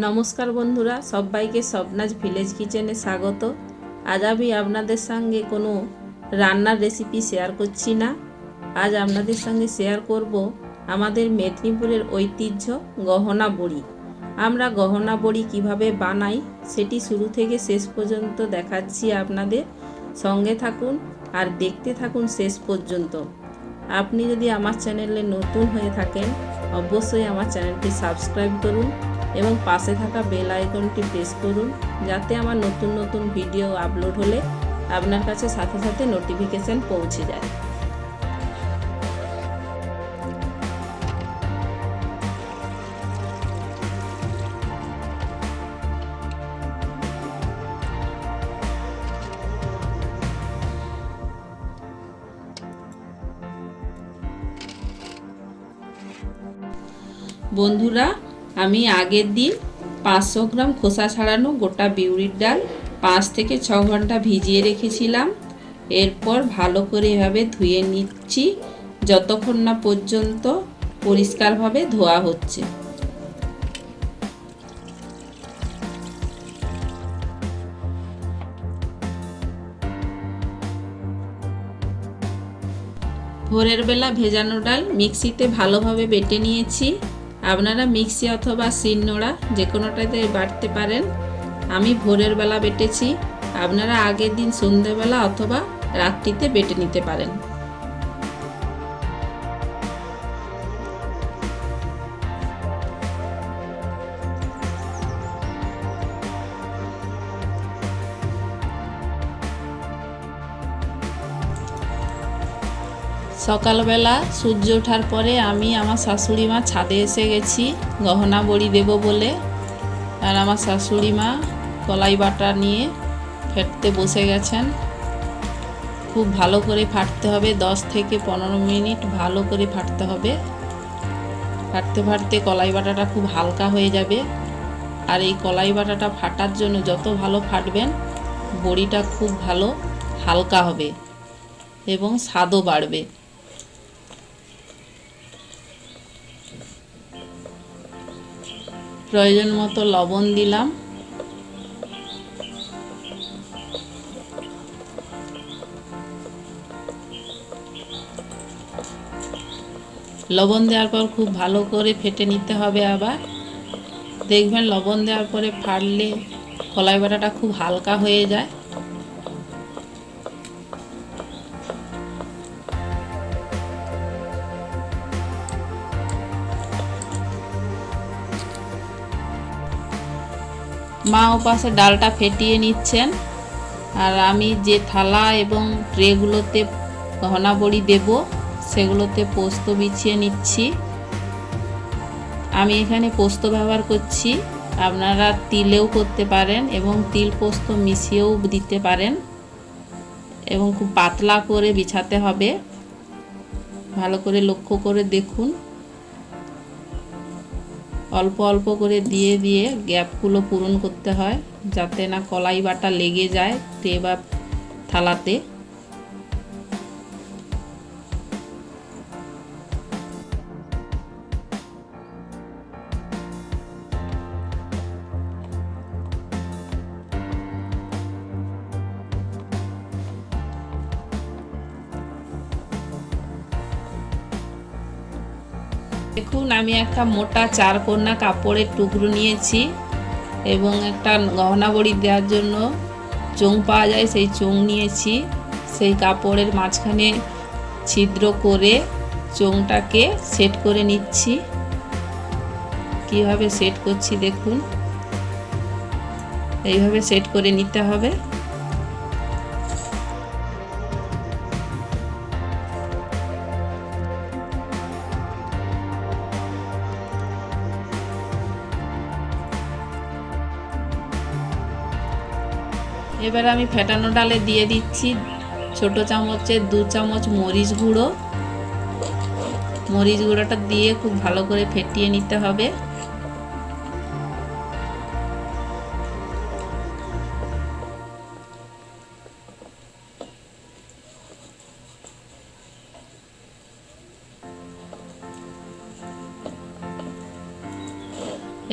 নমস্কার বন্ধুরা, সবাইকে স্বপ্নাজ ভিলেজ কিচেনে স্বাগত। আজ আমি আপনাদের সঙ্গে কোনো রান্নার রেসিপি শেয়ার করছি না। আজ আপনাদের সঙ্গে শেয়ার করব আমাদের মেদিনীপুরের ঐতিহ্য গহনা বড়ি। আমরা গহনা বড়ি কীভাবে বানাই সেটি শুরু থেকে শেষ পর্যন্ত দেখাচ্ছি আপনাদের। সঙ্গে থাকুন আর দেখতে থাকুন শেষ পর্যন্ত। আপনি যদি আমার চ্যানেলে নতুন হয়ে থাকেন অবশ্যই আমার চ্যানেলটি সাবস্ক্রাইব করুন এবং পাশে থাকা বেল আইকনটি প্রেস করুন, যাতে আমার নতুন নতুন ভিডিও আপলোড হলে আপনার কাছে সাথে সাথে নোটিফিকেশান পৌঁছে যায়। বন্ধুরা, আমি আগের দিন 500 গ্রাম খোসা ছাড়ানো গোটা বিউলির ডাল 5 থেকে 6 ঘন্টা ভিজিয়ে রেখেছিলাম। এরপর ভালো করে এভাবে ধুয়ে নিচ্ছি যতক্ষণ না পর্যন্ত পরিষ্কারভাবে ধোয়া হচ্ছে। ভোরের বেলা ভেজানো ডাল মিক্সিতে ভালোভাবে বেটে নিয়েছি। আপনারা মিক্সি অথবা শিলনোড়া যে কোনোটাতে বাটতে পারেন। আমি ভোরের বেলা বেটেছি, আপনারা আগের দিন সন্ধ্যেবেলা অথবা রাত্রিতে বেটে নিতে পারেন। সকালবেলা সূর্য ওঠার পরে আমি আমার শাশুড়ি মা ছাদে এসে গেছি গহনা বড়ি দেব বলে। আর আমার শাশুড়ি মা কলাই বাটা নিয়ে ফেটতে বসে গেছেন। খুব ভালো করে ফাটতে হবে, 10 থেকে 15 মিনিট ভালো করে ফাটতে হবে। ফাটতে ফাটতে কলাই বাটাটা খুব হালকা হয়ে যাবে। আর এই কলাই বাটাটা ফাটার জন্য যত ভালো ফাটবেন বড়িটা খুব ভালো হালকা হবে এবং স্বাদও বাড়বে। প্রয়োজন মতো লবণ দিলাম। লবণ দেওয়ার পর খুব ভালো করে ফেটে নিতে হবে। আবার দেখবেন লবণ দেওয়ার পরে ফাটলে কলাই বাটাটা খুব হালকা হয়ে যায়। মা ওপাশে ডালটা ফেটিয়ে নিচ্ছেন, আর আমি যে থালা এবং ট্রেগুলোতে গহনা বড়ি দেব সেগুলোতে পোস্ত বিছিয়ে নিচ্ছি। আমি এখানে পোস্ত ব্যবহার করছি, আপনারা তিলেও করতে পারেন এবং তিল পোস্ত মিশিয়েও দিতে পারেন। এবং খুব পাতলা করে বিছাতে হবে, ভালো করে লক্ষ্য করে দেখুন। অল্প অল্প করে দিয়ে দিয়ে গ্যাপগুলো পূরণ করতে হয়, যাতে না কলাই বাটা লেগে যায় ট্রে বা থালাতে। দেখুন, আমি একটা মোটা 4 কোনা কাপড়ের টুকরো নিয়েছি এবং একটা গহনা বড়ি দেওয়ার জন্য চোং পাওয়া যায় সেই চোং নিয়েছি। সেই কাপড়ের মাঝখানে ছিদ্র করে চোংটাকে সেট করে নিচ্ছি। কিভাবে সেট করছি দেখুন, এইভাবে সেট করে নিতে হবে। এবার আমি ফেটানো ডালে দিয়ে দিচ্ছি ছোট চামচের 2 চামচ মরিচ গুঁড়ো। মরিচ গুঁড়োটা দিয়ে খুব ভালো করে ফেটিয়ে নিতে হবে।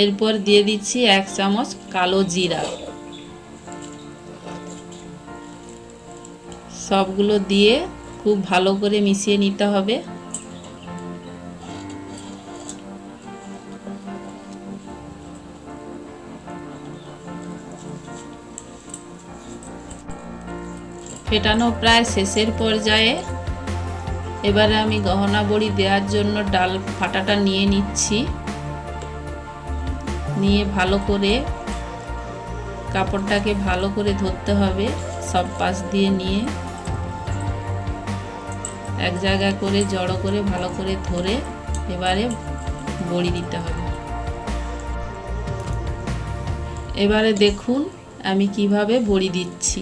এরপর দিয়ে দিচ্ছি 1 চামচ কালো জিরা। সবগুলো দিয়ে খুব ভালো করে মিশিয়ে নিতে হবে। ফেটানো প্রায় শেষের পর্যায়ে। এবারে আমি গহনা বড়ি দেওয়ার জন্য ডাল ফাটাটা নিয়ে নিচ্ছি। নিয়ে ভালো করে কাপড়টাকে ভালো করে ধরতে হবে, সব পাশ দিয়ে নিয়ে এক জায়গায় করে জড়ো করে ভালো করে ধরে এবারে বড়ি দিতে হবে। এবারে দেখুন আমি কিভাবে বড়ি দিচ্ছি।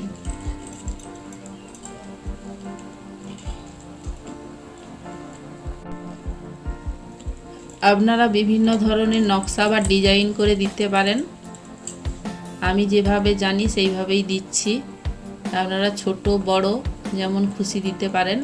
আপনারা বিভিন্ন ধরনের নকশা বা ডিজাইন করে দিতে পারেন। আমি যেভাবে জানি সেইভাবেই দিচ্ছি। আপনারা ছোট বড় যেমন খুশি দিতে পারেন।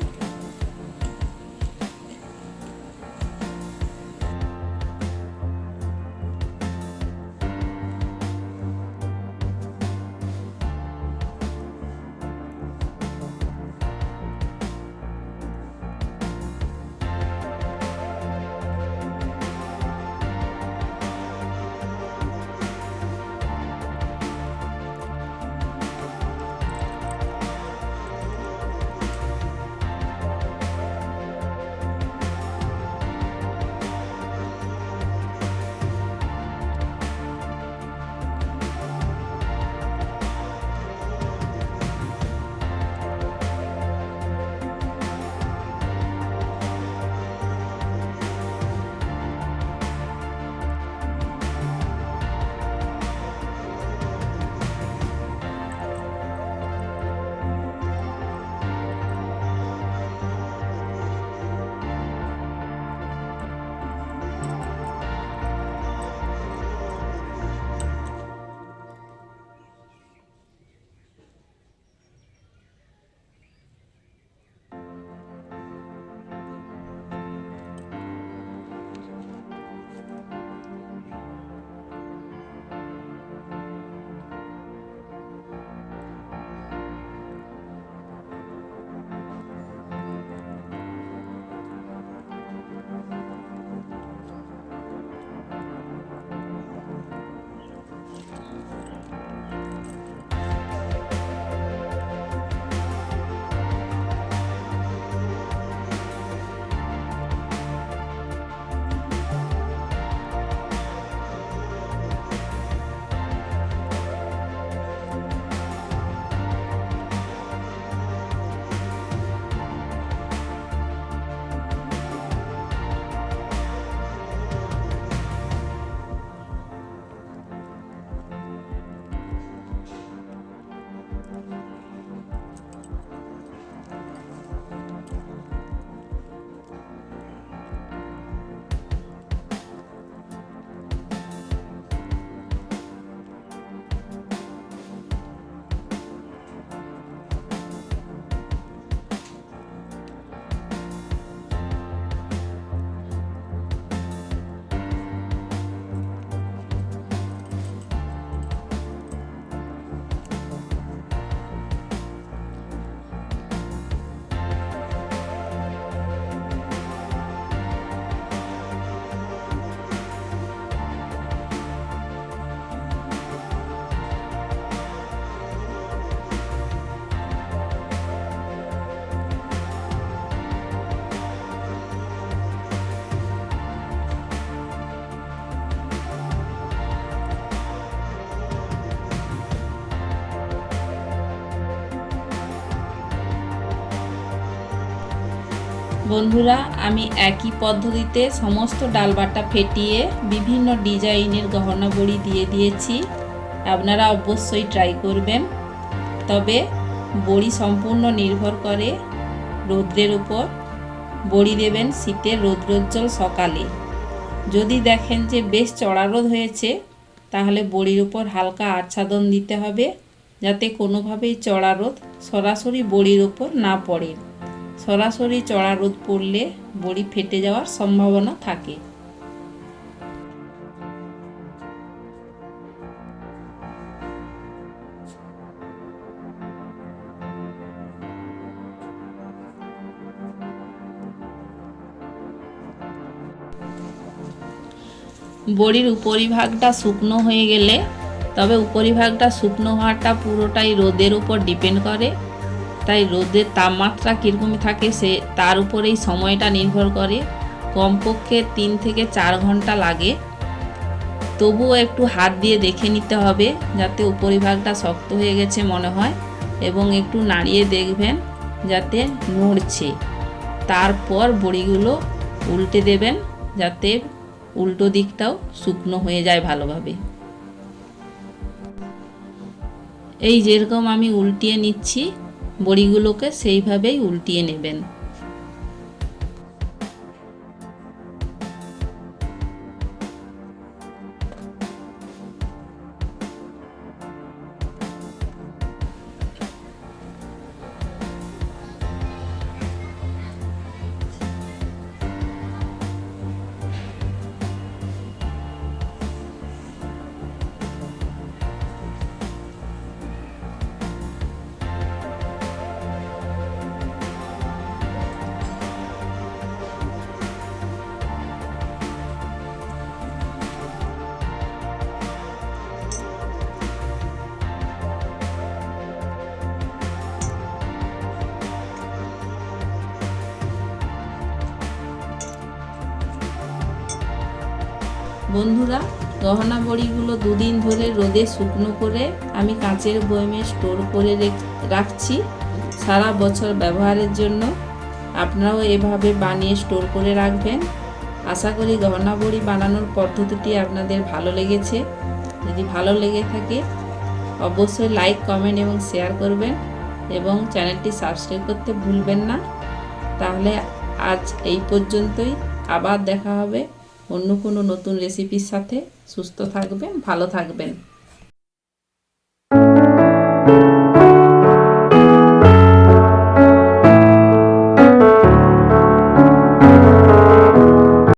বন্ধুরা, আমি একই পদ্ধতিতে সমস্ত ডাল বাটা ফেটিয়ে বিভিন্ন ডিজাইনের গহনা বড়ি দিয়ে দিয়েছি। আপনারা অবশ্যই ট্রাই করবেন। তবে বড়ি সম্পূর্ণ নির্ভর করে রৌদ্রের উপর। বড়ি দেবেন শীতের রৌদ্রোজ্জ্বল সকালে। যদি দেখেন যে বেশ চড়া রোদ হয়েছে, তাহলে বড়ির উপর হালকা আচ্ছাদন দিতে হবে, যাতে কোনোভাবেই চড়া রোদ সরাসরি বড়ির উপর না পড়ে। সরাসরি চড়া রোদ পড়লে বড়ি ফেটে যাওয়ার সম্ভাবনা থাকে। বড়ির উপরিভাগটা শুকনো হয়ে গেলে, তবে উপরিভাগটা শুকনো হওয়াটা পুরোটাই রোদের উপর ডিপেন্ড করে, তাই রোদের তাপমাত্রা কীরকম থাকে সে তার উপরেই সময়টা নির্ভর করে। কমপক্ষে 3 থেকে 4 ঘন্টা লাগে। তবুও একটু হাত দিয়ে দেখে নিতে হবে যাতে উপরিভাগটা শক্ত হয়ে গেছে মনে হয়, এবং একটু নাড়িয়ে দেখবেন যাতে নড়ছে। তারপর বড়িগুলো উল্টে দেবেন যাতে উল্টো দিকটাও শুকনো হয়ে যায় ভালোভাবে। এই যেরকম আমি উল্টিয়ে নিচ্ছি বড়িগুলোকে সেইভাবেই উল্টিয়ে নেবেন। বন্ধুরা, গহনা বড়িগুলো 2 দিন ধরে রোদে শুকনো করে আমি কাঁচের বয়মে স্টোর করে রাখছি সারা বছর ব্যবহারের জন্য। আপনারাও এভাবে বানিয়ে স্টোর করে রাখবেন। আশা করি গহনা বড়ি বানানোর পদ্ধতিটি আপনাদের ভালো লেগেছে। যদি ভালো লেগে থাকে অবশ্যই লাইক, কমেন্ট এবং শেয়ার করবেন, এবং চ্যানেলটি সাবস্ক্রাইব করতে ভুলবেন না। তাহলে আজ এই পর্যন্তই, আবার দেখা হবে অন্য কোনো নতুন রেসিপির সাথে। সুস্থ থাকবেন, ভালো থাকবেন।